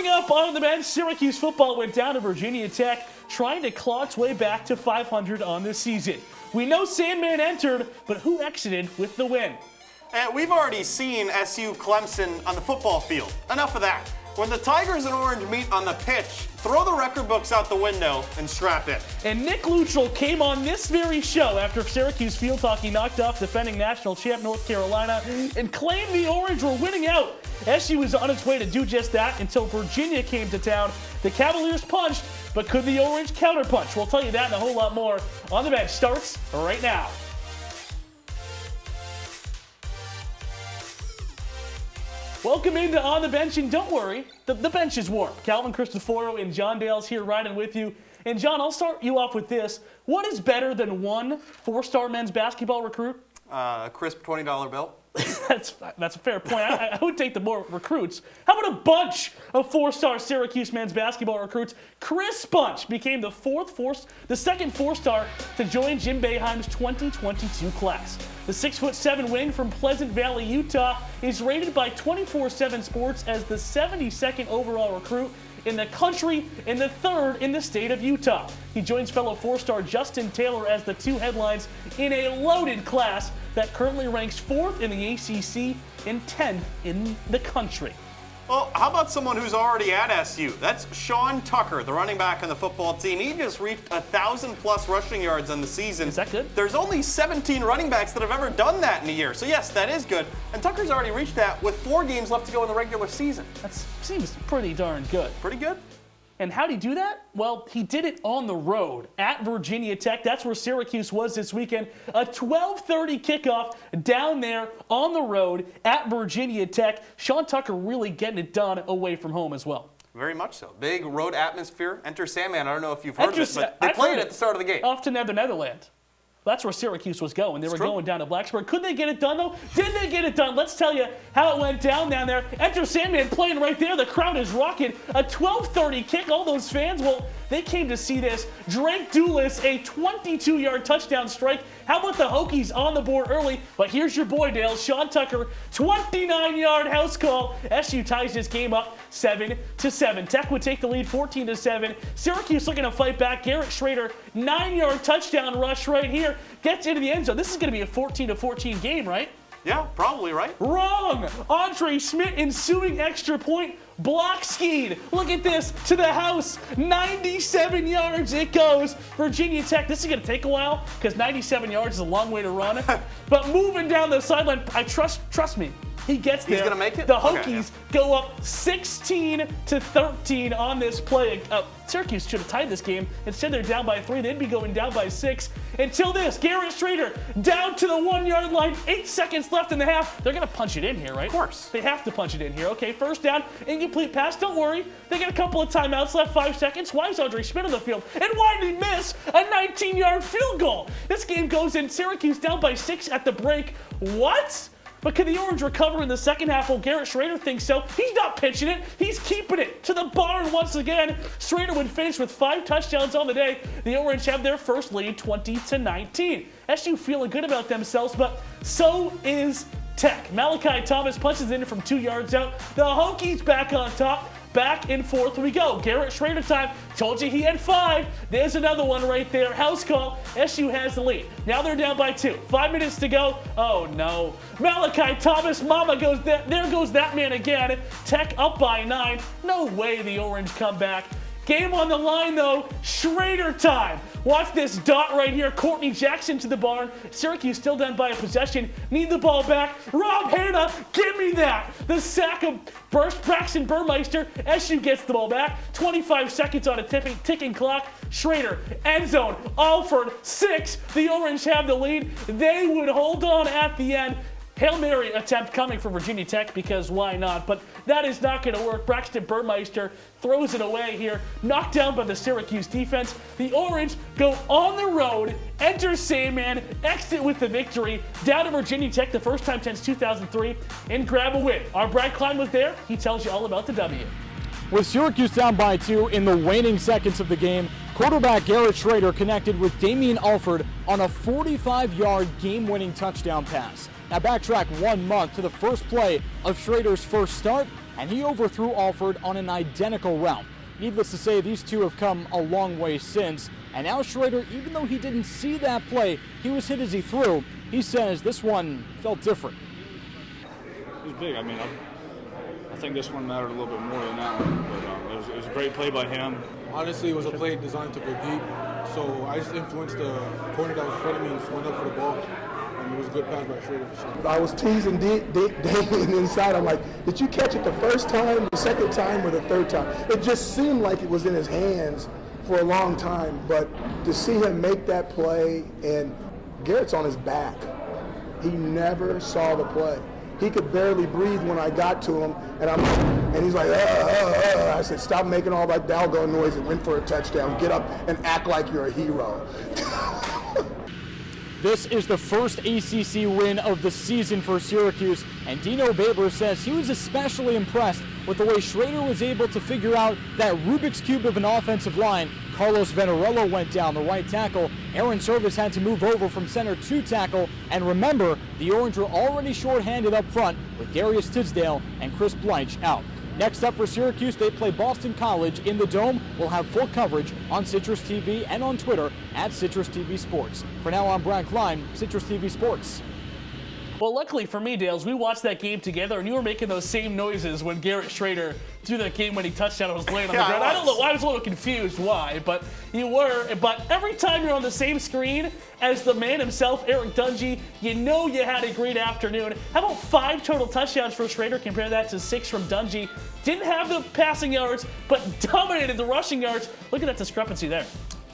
Coming up on the bench, Syracuse football went down to Virginia Tech, trying to claw its way back to 500 on this season. We know Sandman entered, but who exited with the win? And we've already seen SU Clemson on the football field. Enough of that. When the Tigers and Orange meet on the pitch, throw the record books out the window and strap in. And Nick Luttrell came on this very show after Syracuse field hockey knocked off defending national champ North Carolina and claimed the Orange were winning out. SU was on its way to do just that until Virginia came to town. The Cavaliers punched, but could the Orange counterpunch? We'll tell you that and a whole lot more. On the Bench starts right now. Welcome into On the Bench, and don't worry, the bench is warm. Calvin Christoforo and John Dale's here riding with you. And John, I'll start you off with this. What is better than one four-star men's basketball recruit? A crisp $20 bill. That's a fair point. I would take the more recruits. How about a bunch of four-star Syracuse men's basketball recruits? Chris Bunch became the second four-star to join Jim Boeheim's 2022 class. The 6'7" wing from Pleasant Valley, Utah, is rated by 24/7 Sports as the 72nd overall recruit in the country and the third in the state of Utah. He joins fellow four-star Justin Taylor as the two headlines in a loaded class that currently ranks 4th in the ACC and 10th in the country. Well, how about someone who's already at SU? That's Sean Tucker, the running back on the football team. He just reached 1,000+ rushing yards on the season. Is that good? There's only 17 running backs that have ever done that in a year. So yes, that is good. And Tucker's already reached that with 4 games left to go in the regular season. That seems pretty darn good. Pretty good. And how did he do that? Well, he did it on the road at Virginia Tech. That's where Syracuse was this weekend. A 12:30 kickoff down there on the road at Virginia Tech. Sean Tucker really getting it done away from home as well. Very much so. Big road atmosphere. Enter Sandman. I don't know if you've heard of it, but they played it at the start of the game. Off to Netherlands. That's where Syracuse was going. They were going down to Blacksburg. Could they get it done, though? Did they get it done? Let's tell you how it went down there. Enter Sandman playing right there. The crowd is rocking. A 12:30 kick. All those fans, well, they came to see this. Drake Dulis, a 22-yard touchdown strike. How about the Hokies on the board early? But here's your boy, Dale. Sean Tucker, 29-yard house call. SU ties this game up 7-7. Tech would take the lead 14-7. Syracuse looking to fight back. Garrett Schrader, 9-yard touchdown rush right here. Gets into the end zone. This is going to be a 14-14 game, right? Yeah, probably, right? Wrong! Andre Schmidt ensuing extra point. Block skied. Look at this. To the house. 97 yards it goes. Virginia Tech. This is going to take a while because 97 yards is a long way to run. But moving down the sideline, I trust me. He gets there. He's going to make it? The Hokies go up 16-13 on this play. Syracuse should have tied this game. Instead, they're down by 3. They'd be going down by 6. Until this, Garrett Schrader down to the 1-yard line. 8 seconds left in the half. They're going to punch it in here, right? Of course. They have to punch it in here. Okay, first down, incomplete pass. Don't worry. They got a couple of timeouts left, 5 seconds. Why is Andre Schmidt on the field? And why did he miss a 19-yard field goal? This game goes in. Syracuse down by 6 at the break. What? But can the Orange recover in the second half? Well, Garrett Schrader thinks so. He's not pitching it. He's keeping it to the barn once again. Schrader would finish with 5 touchdowns on the day. The Orange have their first lead, 20-19. SU feeling good about themselves, but so is Tech. Malachi Thomas punches in from 2 yards out. The Hokies back on top. Back and forth we go. Garrett Schrader time. Told you he had 5. There's another one right there. House call. SU has the lead. Now they're down by 2. 5 minutes to go. Oh no. Malachi Thomas, mama goes there. There goes that man again. Tech up by 9. No way the Orange come back. Game on the line though. Schrader time. Watch this dot right here. Courtney Jackson to the barn. Syracuse still down by a possession. Need the ball back. Rob Hanna, give me that. The sack of Braxton Burmeister. SU gets the ball back. 25 seconds on a ticking clock. Schrader, end zone. Alford, 6. The Orange have the lead. They would hold on at the end. Hail Mary attempt coming from Virginia Tech because why not? But that is not going to work. Braxton Burmeister throws it away here. Knocked down by the Syracuse defense. The Orange go on the road, enter Sandman, exit with the victory, down to Virginia Tech the first time since 2003, and grab a win. Our Brad Klein was there. He tells you all about the W. With Syracuse down by 2 in the waning seconds of the game, quarterback Garrett Schrader connected with Damian Alford on a 45-yard game-winning touchdown pass. Now backtrack 1 month to the first play of Schrader's first start. and he overthrew Alford on an identical route. Needless to say, these two have come a long way since, and now Schrader, even though he didn't see that play, he was hit as he threw. He says this one felt different. It was big. I mean, I think this one mattered a little bit more than that one, but it was a great play by him. Honestly, it was a play designed to go deep, so I just influenced the corner that was in front of me and just went up for the ball. And it was a good pass by Schrader. So. I was teasing Damien inside. I'm like, did you catch it the first time, the second time, or the third time? It just seemed like it was in his hands for a long time, but to see him make that play, and Garrett's on his back. He never saw the play. He could barely breathe when I got to him, and he's like, I said, stop making all that doggone noise and went for a touchdown. Get up and act like you're a hero. This is the first ACC win of the season for Syracuse, and Dino Baber says he was especially impressed with the way Schrader was able to figure out that Rubik's Cube of an offensive line. Carlos Venerello went down, the right tackle. Aaron Service had to move over from center to tackle, and remember, the Orange were already shorthanded up front with Darius Tisdale and Chris Bleich out. Next up for Syracuse, they play Boston College in the Dome. We'll have full coverage on Citrus TV and on Twitter at CitrusTV Sports. For now, I'm Brian Klein, Citrus TV Sports. Well, luckily for me, Dales, we watched that game together, and you were making those same noises when Garrett Schrader threw that game-winning touchdown and was laying on the ground. I don't know, I was a little confused why, but you were. But every time you're on the same screen as the man himself, Eric Dungey, you know you had a great afternoon. How about 5 total touchdowns for Schrader? Compare that to 6 from Dungey. Didn't have the passing yards, but dominated the rushing yards. Look at that discrepancy there.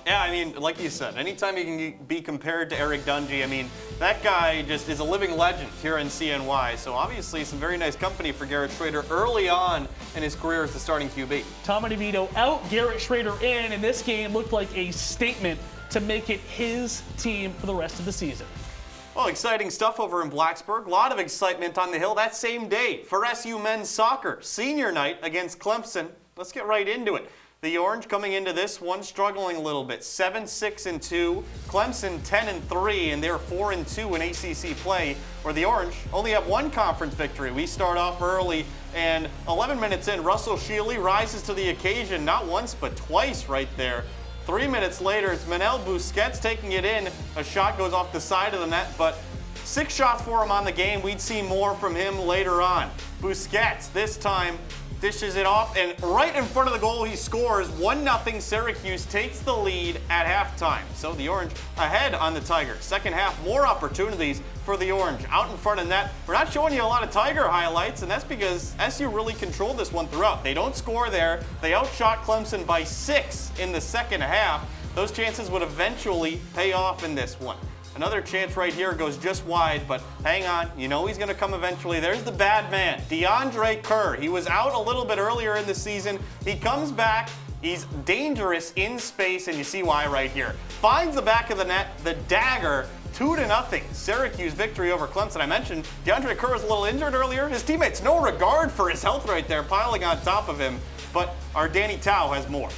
Yeah, I mean, like you said, anytime you can be compared to Eric Dungey, I mean, that guy just is a living legend here in CNY. So obviously some very nice company for Garrett Schrader early on in his career as the starting QB. Tom DeVito out, Garrett Schrader in, and this game looked like a statement to make it his team for the rest of the season. Well, exciting stuff over in Blacksburg. A lot of excitement on the Hill that same day for SU men's soccer. Senior night against Clemson. Let's get right into it. The Orange coming into this one struggling a little bit. 7-6-2. Clemson 10-3, and they're 4-2 in ACC play. Where the Orange only have one conference victory. We start off early, and 11 minutes in, Russell Shealy rises to the occasion, not once but twice right there. 3 minutes later, it's Manel Busquets taking it in. A shot goes off the side of the net, but 6 shots for him on the game. We'd see more from him later on. Busquets, this time, dishes it off, and right in front of the goal he scores. 1-0 Syracuse takes the lead at halftime. So the Orange ahead on the Tigers. Second half, more opportunities for the Orange. Out in front of net. We're not showing you a lot of Tiger highlights, and that's because SU really controlled this one throughout. They don't score there. They outshot Clemson by 6 in the second half. Those chances would eventually pay off in this one. Another chance right here goes just wide, but hang on. You know he's going to come eventually. There's the bad man, DeAndre Kerr. He was out a little bit earlier in the season. He comes back. He's dangerous in space, and you see why right here. Finds the back of the net, the dagger, 2-0. Syracuse victory over Clemson. I mentioned DeAndre Kerr was a little injured earlier. His teammates, no regard for his health right there, piling on top of him. But our Danny Tao has more.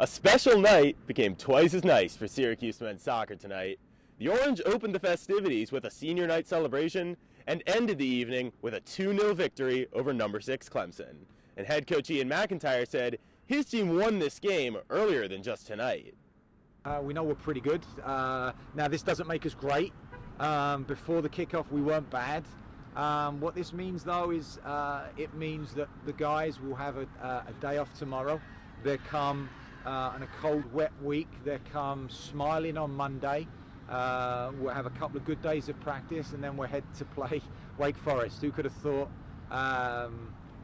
A special night became twice as nice for Syracuse men's soccer tonight. The Orange opened the festivities with a senior night celebration and ended the evening with a 2-0 victory over number 6 Clemson. And head coach Ian McIntyre said his team won this game earlier than just tonight. We know we're pretty good. Now this doesn't make us great. Before the kickoff we weren't bad. What this means though is it means that the guys will have a day off tomorrow. They come on a cold, wet week. They come smiling on Monday. We'll have a couple of good days of practice, and then we'll head to play Wake Forest. Who could have thought,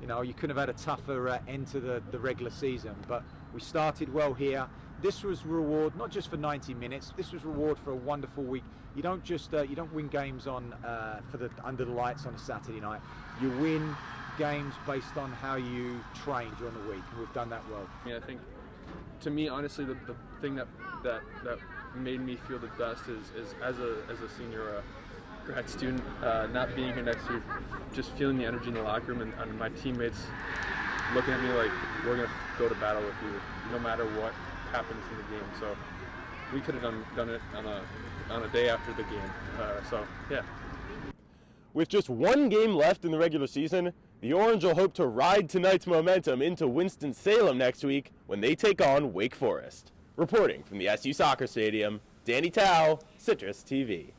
you couldn't have had a tougher end to the regular season. But we started well here. This was reward, not just for 90 minutes. This was reward for a wonderful week. You don't just you don't win games on under the lights on a Saturday night. You win games based on how you train during the week, and we've done that well. Yeah, I think, to me, honestly, the thing that made me feel the best is as a senior grad student, not being here next year, just feeling the energy in the locker room, and my teammates looking at me like, we're going to go to battle with you no matter what happens in the game. So we could have done it on a day after the game. So yeah. With just one game left in the regular season, The Orange will hope to ride tonight's momentum into Winston-Salem next week when they take on Wake Forest. Reporting from the SU Soccer Stadium, Danny Tao, CitrusTV.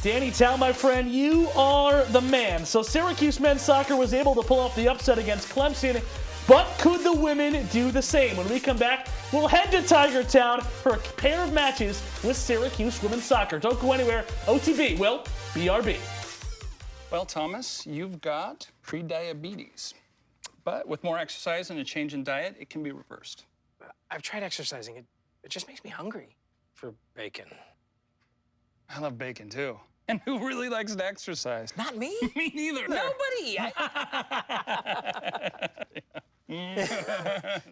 Danny Tao, my friend, you are the man. So Syracuse men's soccer was able to pull off the upset against Clemson, but could the women do the same? When we come back, we'll head to Tiger Town for a pair of matches with Syracuse women's soccer. Don't go anywhere. OTB will BRB. Well, Thomas, you've got pre-diabetes. But with more exercise and a change in diet, it can be reversed. I've tried exercising. It just makes me hungry for bacon. I love bacon, too. And who really likes to exercise? Not me. Me neither. Nobody.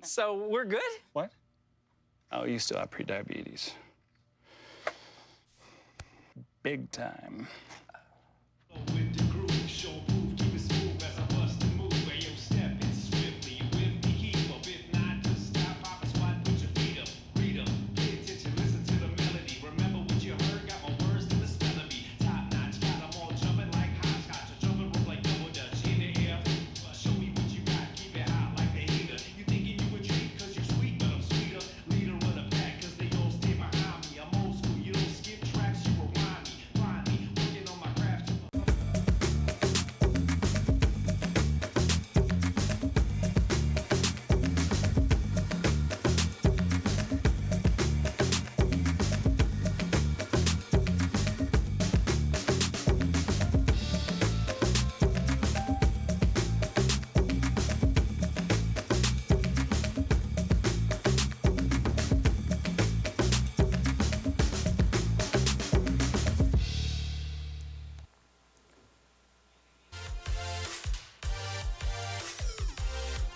So we're good? What? Oh, you still have pre-diabetes. Big time.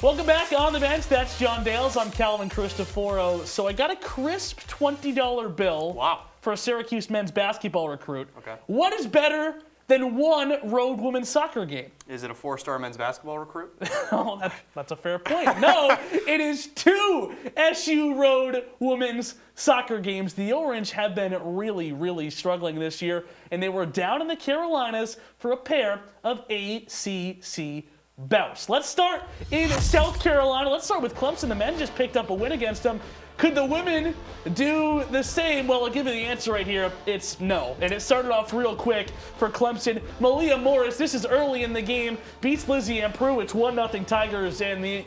Welcome back on the bench. That's John Dales. I'm Calvin Christoforo. So I got a crisp $20 bill for a Syracuse men's basketball recruit. Okay. What is better than one road women's soccer game? Is it a 4-star men's basketball recruit? Oh, that's a fair point. No, it is 2 SU road women's soccer games. The Orange have been really, really struggling this year, and they were down in the Carolinas for a pair of ACC bouts. Let's start in South Carolina. Let's start with Clemson. The men just picked up a win against them. Could the women do the same? Well, I'll give you the answer right here. It's no. And it started off real quick for Clemson. Malia Morris, this is early in the game, beats Lizzie Amprue. It's 1-0 Tigers, and the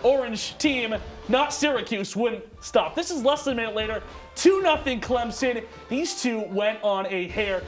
Orange team, not Syracuse, wouldn't stop. This is less than a minute later. 2-0 Clemson. These two went on a tear.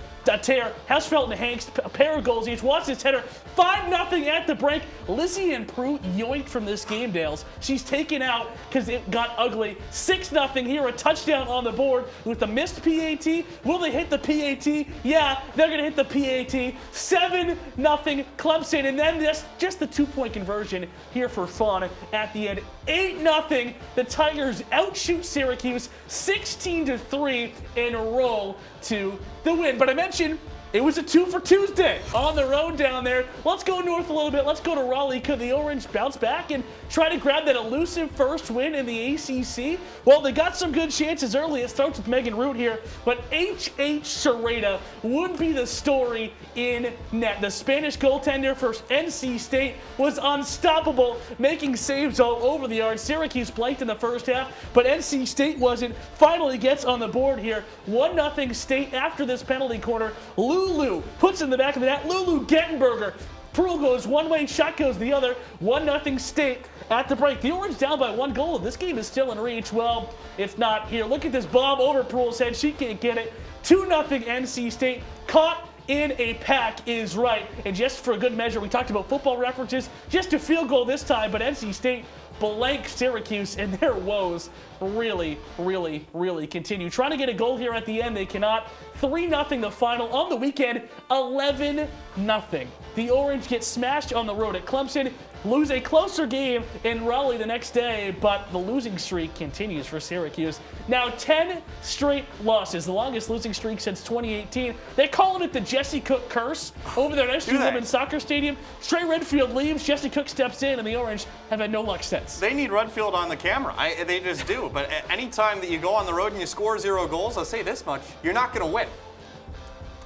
Hesfeld and Hanks, a pair of goals each. Watch this header. 5-0 at the break. Lizzie Amprue yoinked from this game, Dales. She's taken out because it got ugly. 6-0 here, a touchdown on the board with a missed PAT. Will they hit the PAT? Yeah, they're going to hit the PAT. 7-0 Clemson, and then just the 2-point conversion here for fun at the end. 8-0. The Tigers outshoot Syracuse 16-3 and roll to the win. But I mentioned it was a 2 for Tuesday on the road down there. Let's go north a little bit. Let's go to Raleigh. Could the Orange bounce back and try to grab that elusive first win in the ACC? Well, they got some good chances early. It starts with Megan Root here, but H.H. Serrata would be the story in net. The Spanish goaltender for NC State was unstoppable, making saves all over the yard. Syracuse blanked in the first half, but NC State wasn't. Finally gets on the board here. 1-0 State after this penalty corner. Lulu puts in the back of the net. Lulu Gettenberger. Pearl goes one way, shot goes the other. 1-0 State at the break. The Orange down by 1 goal. This game is still in reach. Well, it's not here. Look at this bomb over Pearl's head. She can't get it. 2-0 NC State. Caught in a pack is right. And just for a good measure, we talked about football references. Just a field goal this time, but NC State blank Syracuse, and their woes really, really, really continue. Trying to get a goal here at the end, they cannot. 3-0 the final. On the weekend, 11-0. The Orange get smashed on the road at Clemson, lose a closer game in Raleigh the next day, but the losing streak continues for Syracuse. Now 10 straight losses, the longest losing streak since 2018. They're calling it the Jesse Cook curse over there at SU Women's Soccer Stadium. Trey Redfield leaves, Jesse Cook steps in, and the Orange have had no luck since. They need Redfield on the camera. They just do. But anytime that you go on the road and you score 0 goals, I'll say this much, you're not going to win.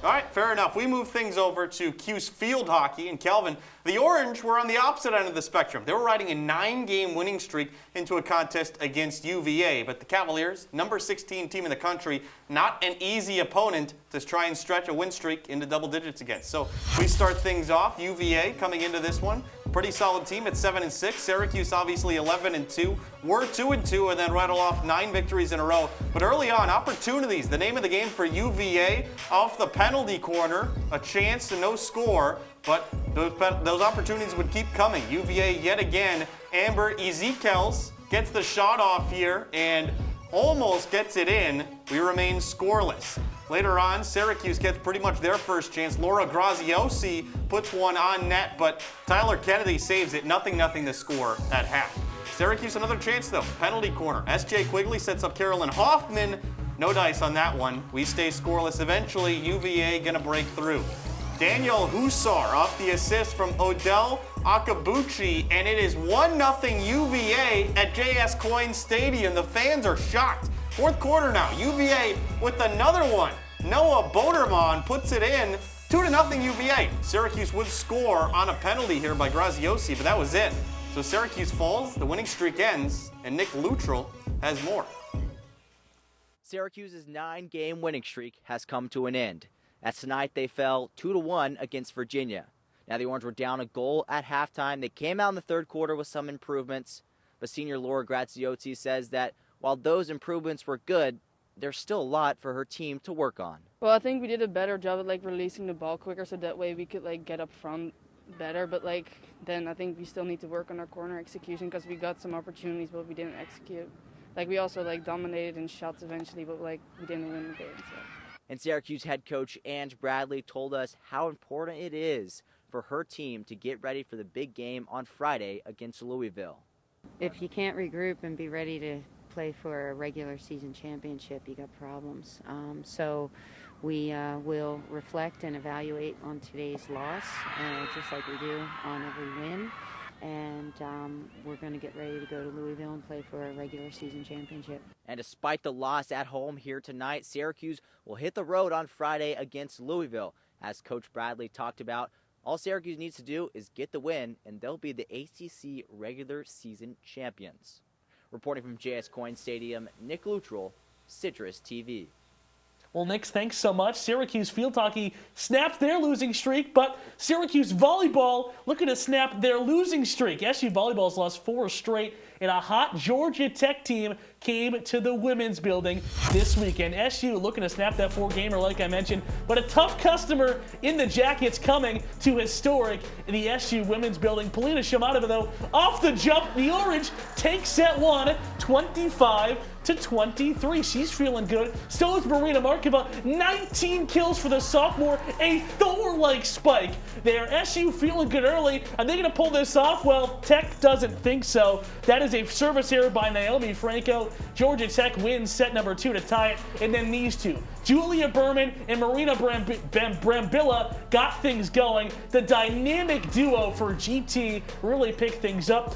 All right, fair enough. We move things over to Cuse field hockey. And Calvin, the Orange were on the opposite end of the spectrum. They were riding a 9-game winning streak into a contest against UVA. But the Cavaliers, number 16 team in the country, not an easy opponent to try and stretch a win streak into double digits against. So we start things off. UVA coming into this one. Pretty solid team at 7-6. Syracuse obviously 11-2. We're 2-2 and then rattle off 9 victories in a row. But early on, opportunities. The name of the game for UVA off the penalty corner. A chance to no score, but those opportunities would keep coming. UVA yet again. Amber Ezekiels gets the shot off here and almost gets it in. We remain scoreless. Later on, Syracuse gets pretty much their first chance. Laura Graziosi puts one on net, but Tyler Kennedy saves it. 0-0 to score at half. Syracuse another chance though. Penalty corner. S.J. Quigley sets up Carolyn Hoffman. No dice on that one. We stay scoreless. Eventually, UVA gonna break through. Daniel Hussar off the assist from Odell Akabuchi, and it is 1-0 UVA at JS Coyne Stadium. The fans are shocked. Fourth quarter now, UVA with another one. Noah Boderman puts it in, 2-0 UVA. Syracuse would score on a penalty here by Graziosi, but that was it. So Syracuse falls, the winning streak ends, and Nick Luttrell has more. Syracuse's 9-game winning streak has come to an end. As tonight they fell 2-1 against Virginia. Now the Orange were down a goal at halftime. They came out in the third quarter with some improvements, but senior Laura Graziosi says that while those improvements were good, there's still a lot for her team to work on. Well, I think we did a better job at releasing the ball quicker, so that way we could get up front better. But then I think we still need to work on our corner execution because we got some opportunities, but we didn't execute. We also dominated in shots eventually, but we didn't win the game. So. And Syracuse head coach Ange Bradley told us how important it is for her team to get ready for the big game on Friday against Louisville. If you can't regroup and be ready to play for a regular season championship, you got problems. So we will reflect and evaluate on today's loss, just like we do on every win. And we're going to get ready to go to Louisville and play for a regular season championship. And despite the loss at home here tonight, Syracuse will hit the road on Friday against Louisville. As Coach Bradley talked about, all Syracuse needs to do is get the win, and they'll be the ACC regular season champions. Reporting from JS Coyne Stadium, Nick Luttrell, CitrusTV. Well, Nick, thanks so much. Syracuse field hockey snapped their losing streak, but Syracuse volleyball looking to snap their losing streak. SU volleyball's lost 4 straight, and a hot Georgia Tech team came to the women's building this weekend. SU looking to snap that 4-gamer like I mentioned, but a tough customer in the Jackets coming to historic the SU women's building. Polina Shamatova, though, off the jump, the Orange takes set 1, 25-23. She's feeling good. So is Marina Markova. 19 kills for the sophomore. A Thor-like spike there. SU feeling good early. Are they going to pull this off? Well, Tech doesn't think so. That is a service error by Naomi Franco. Georgia Tech wins set number 2 to tie it. And then these two, Julia Berman and Marina Brambilla, got things going. The dynamic duo for GT really picked things up.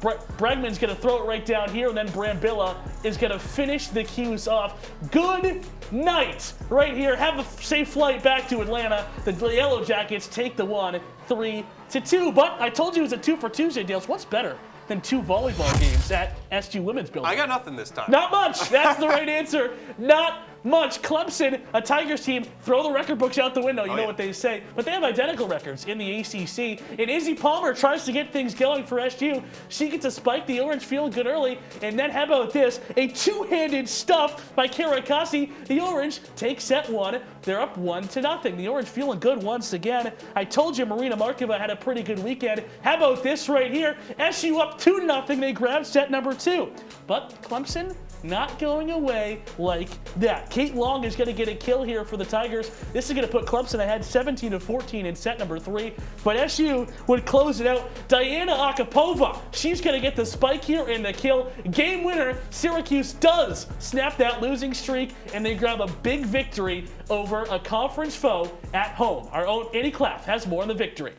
Bregman's going to throw it right down here, and then Brambilla is going to finish the Cuse off. Good night right here. Have a safe flight back to Atlanta. The Yellow Jackets take the 1, 3-2. But I told you it was a 2 for Tuesday, Dales. What's better than 2 volleyball games at SU Women's Building? I got nothing this time. Not much. That's the right answer. Not much. Clemson, a Tigers team, throw the record books out the window. You know what they say. But they have identical records in the ACC. And Izzy Palmer tries to get things going for SU. She gets a spike. The Orange feeling good early. And then how about this? A two-handed stuff by Karakasi. The Orange take set 1. They're up 1-0. The Orange feeling good once again. I told you Marina Markova had a pretty good weekend. How about this right here? SU up 2-0. They grab set number 2. But Clemson not going away like that. Kate Long is going to get a kill here for the Tigers. This is going to put Clemson ahead 17-14 in set number 3. But SU would close it out. Diana Akapova, she's going to get the spike here and the kill. Game winner, Syracuse does snap that losing streak, and they grab a big victory over a conference foe at home. Our own Annie Claff has more on the victory.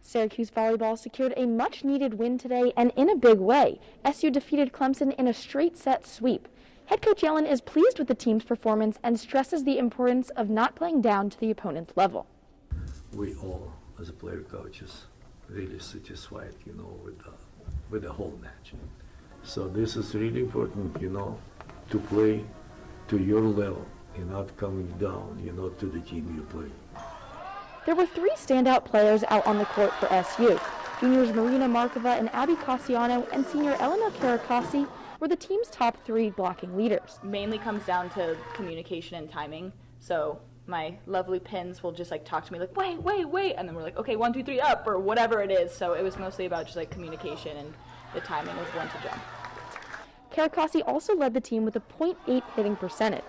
Syracuse volleyball secured a much-needed win today, and in a big way. SU defeated Clemson in a straight-set sweep. Head coach Yellen is pleased with the team's performance and stresses the importance of not playing down to the opponent's level. We all, as a player coaches, really satisfied, with the whole match. So this is really important, to play to your level and not coming down, to the team you play. There were 3 standout players out on the court for SU. Juniors Marina Markova and Abby Cassiano and senior Elena Caracassi were the team's top 3 blocking leaders. Mainly comes down to communication and timing. So my lovely pins will just talk to me wait, and then we're like, okay, 1, 2, 3, up, or whatever it is. So it was mostly about just communication and the timing of when to jump. Caracassi also led the team with a .8 hitting percentage.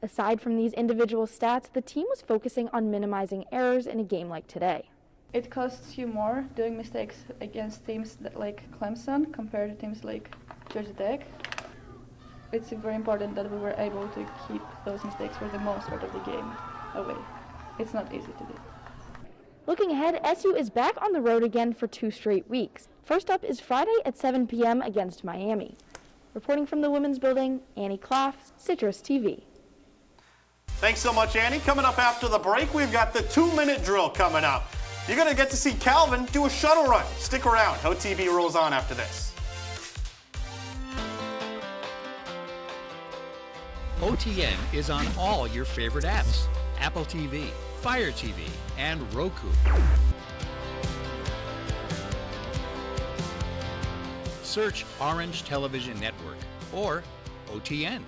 Aside from these individual stats, the team was focusing on minimizing errors in a game like today. It costs you more doing mistakes against teams like Clemson compared to teams like Georgia Tech. It's very important that we were able to keep those mistakes for the most part of the game away. It's not easy to do. Looking ahead, SU is back on the road again for 2 straight weeks. First up is Friday at 7 p.m. against Miami. Reporting from the Women's Building, Annie Klaff, CitrusTV. Thanks so much, Annie. Coming up after the break, we've got the 2-minute drill coming up. You're going to get to see Calvin do a shuttle run. Stick around. OTV rolls on after this. OTN is on all your favorite apps: Apple TV, Fire TV, and Roku. Search Orange Television Network or OTN.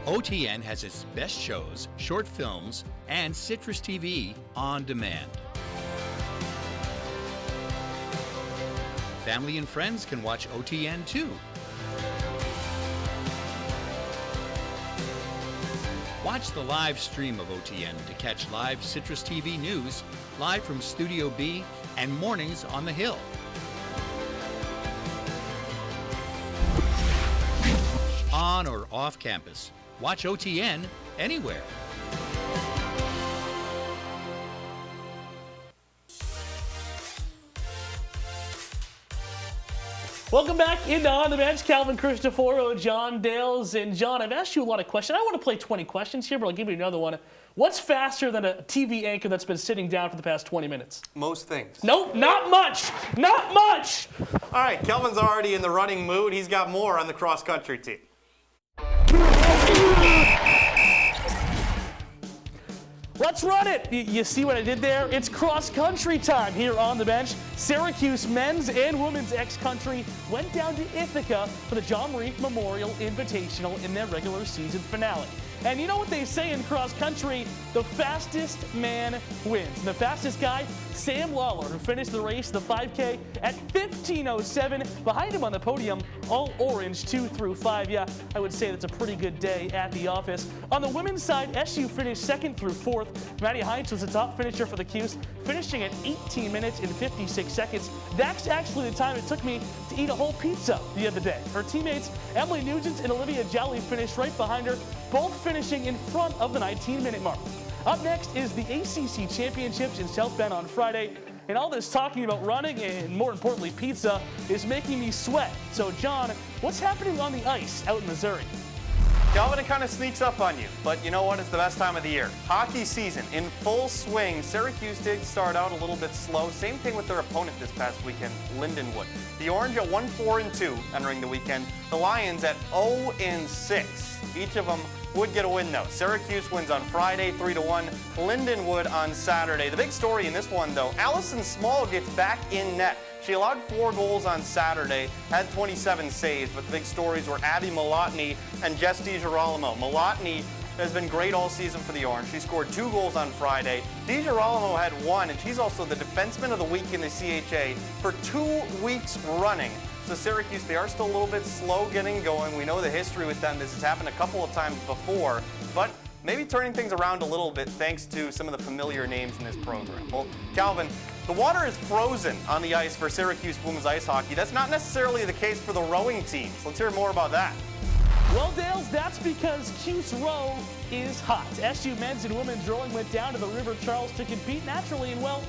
OTN has its best shows, short films, and CitrusTV on demand. Family and friends can watch OTN too. Watch the live stream of OTN to catch live CitrusTV news, live from Studio B, and mornings on the Hill. On or off campus, watch OTN anywhere. Welcome back into On the Bench. Calvin Christoforo, John Dales, and John, I've asked you a lot of questions. I want to play 20 questions here, but I'll give you another one. What's faster than a TV anchor that's been sitting down for the past 20 minutes? Most things. Nope, not much. Not much. All right, Kelvin's already in the running mood. He's got more on the cross-country team. Let's run it. You see what I did there? It's cross-country time here on the bench. Syracuse men's and women's X-Country went down to Ithaca for the John Reef Memorial Invitational in their regular season finale. And you know what they say in cross-country? The fastest man wins. And the fastest guy, Sam Lawler, who finished the race, the 5K, at 15:07. Behind him on the podium, all orange, 2 through 5. Yeah, I would say that's a pretty good day at the office. On the women's side, SU finished 2nd through 4th. Maddie Heinz was the top finisher for the Cuse, finishing at 18 minutes and 56 seconds. That's actually the time it took me to eat a whole pizza the other day. Her teammates, Emily Nugent and Olivia Jolly, finished right behind her, both finishing in front of the 19-minute mark. Up next is the ACC Championships in South Bend on Friday. And all this talking about running and, more importantly, pizza is making me sweat. So, John, what's happening on the ice out in Missouri? Calvin, it kind of sneaks up on you, but you know what? It's the best time of the year. Hockey season in full swing. Syracuse did start out a little bit slow. Same thing with their opponent this past weekend, Lindenwood. The Orange at 1-4-2 entering the weekend. The Lions at 0-6. Each of them would get a win, though. Syracuse wins on Friday, 3-1. Lindenwood on Saturday. The big story in this one, though, Allison Small gets back in net. She allowed 4 goals on Saturday, had 27 saves, but the big stories were Abby Malotny and Jess DiGirolamo. Malotny has been great all season for the Orange. She scored 2 goals on Friday. DiGirolamo had 1, and she's also the defenseman of the week in the CHA for 2 weeks running. So Syracuse, they are still a little bit slow getting going. We know the history with them. This has happened a couple of times before, but maybe turning things around a little bit thanks to some of the familiar names in this program. Well, Calvin, the water is frozen on the ice for Syracuse women's ice hockey. That's not necessarily the case for the rowing teams. Let's hear more about that. Well, Dales, that's because Cuse Row is hot. SU men's and women's rowing went down to the River Charles to compete naturally, and well,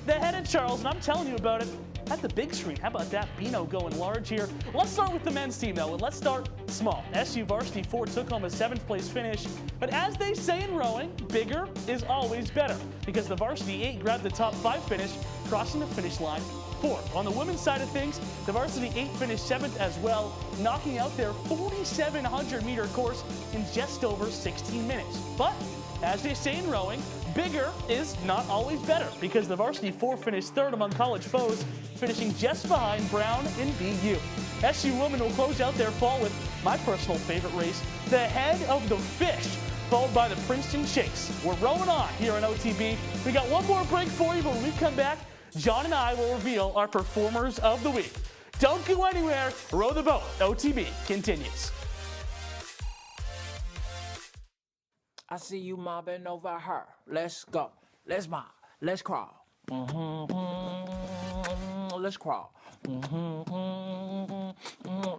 they headed Charles, and I'm telling you about it. at the big screen. How about that? Bino going large here. Let's start with the men's team, though, and let's start small. SU Varsity 4 took home a 7th place finish, but as they say in rowing, bigger is always better, because the Varsity 8 grabbed the top 5 finish, crossing the finish line 4th. On the women's side of things, the Varsity 8 finished 7th as well, knocking out their 4,700-meter course in just over 16 minutes. But as they say in rowing, bigger is not always better, because the Varsity 4 finished 3rd among college foes, finishing just behind Brown and BU. SU women will close out their fall with my personal favorite race, the Head of the Fish, followed by the Princeton Chase. We're rolling on here on OTB. We got one more break for you, but when we come back, John and I will reveal our performers of the week. Don't go anywhere. Row the boat. OTB continues. I see you mobbing over her. Let's go. Let's mob. Let's crawl. Let's crawl.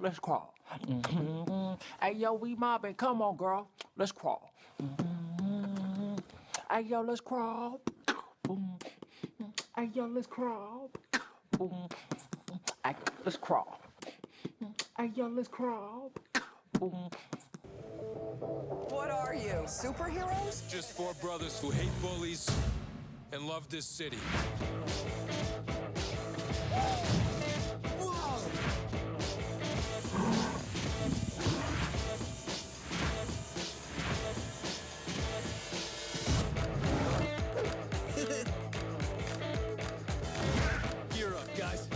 Let's crawl. Hey, yo, we mobbing. Come on, girl. Let's crawl. Hey, yo, let's crawl. Hey, yo, let's crawl. Hey, let's crawl. Hey, yo, let's crawl. What are you, superheroes? Just 4 brothers who hate bullies and love this city. Gear up, guys.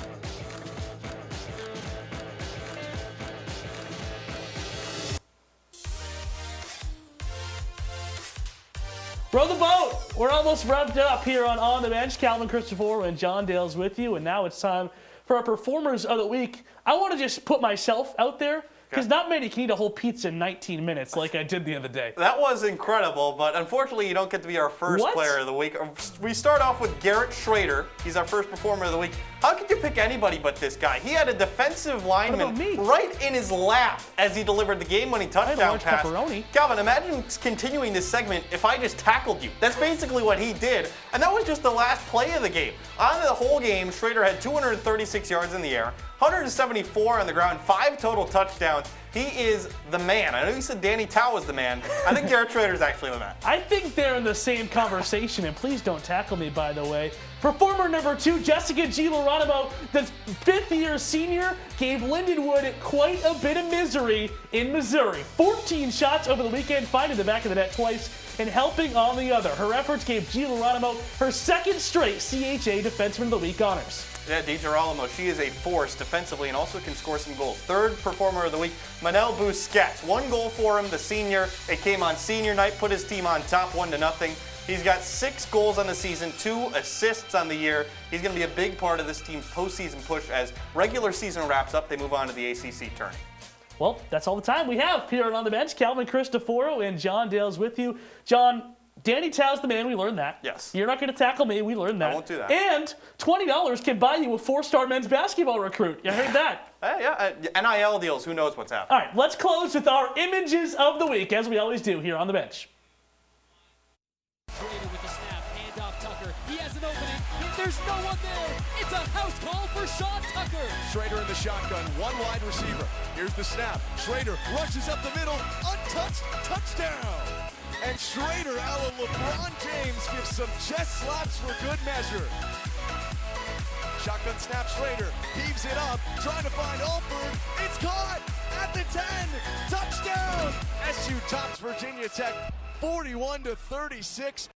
Row the boat! We're almost wrapped up here on the Bench. Calvin Christoforo and John Dale's with you, and now it's time for our performers of the week. I want to just put myself out there, because not many can eat a whole pizza in 19 minutes like I did the other day. That was incredible, but unfortunately you don't get to be our first player of the week. We start off with Garrett Schrader. He's our first performer of the week. How could you pick anybody but this guy? He had a defensive lineman right in his lap as he delivered the game-winning touchdown pass. Pepperoni. Calvin, imagine continuing this segment if I just tackled you. That's basically what he did, and that was just the last play of the game. On the whole game, Schrader had 236 yards in the air, 174 on the ground, 5 total touchdowns. He is the man. I know you said Danny Tao was the man. I think Garrett Schrader's actually the man. I think they're in the same conversation, and please don't tackle me, by the way. Performer number 2, Jessica Gilaramo, the 5th-year senior, gave Lindenwood quite a bit of misery in Missouri. 14 shots over the weekend, finding the back of the net twice and helping on the other. Her efforts gave Gilaramo her 2nd straight CHA Defenseman of the Week honors. Yeah, DiGirolamo, she is a force defensively and also can score some goals. 3rd performer of the week, Manel Busquets. 1 goal for him, the senior. It came on senior night, put his team on top 1-0. He's got 6 goals on the season, 2 assists on the year. He's going to be a big part of this team's postseason push as regular season wraps up. They move on to the ACC tourney. Well, that's all the time we have here on the Bench. Calvin Christoforo and John Dale's with you. John, Danny Tao's the man. We learned that. Yes. You're not going to tackle me. We learned that. I won't do that. And $20 can buy you a 4-star men's basketball recruit. You heard that? NIL deals. Who knows what's happening? All right, let's close with our images of the week, as we always do here on the Bench. Schrader with the snap, handoff Tucker. He has an opening. There's no one there. It's a house call for Sean Tucker. Schrader in the shotgun, 1 wide receiver. Here's the snap. Schrader rushes up the middle, untouched, touchdown. And Schrader, a la LeBron James, gives some chest slaps for good measure. Shotgun snap, Schrader heaves it up, trying to find Alford. It's caught at the 10. Touchdown. SU tops Virginia Tech 41-36.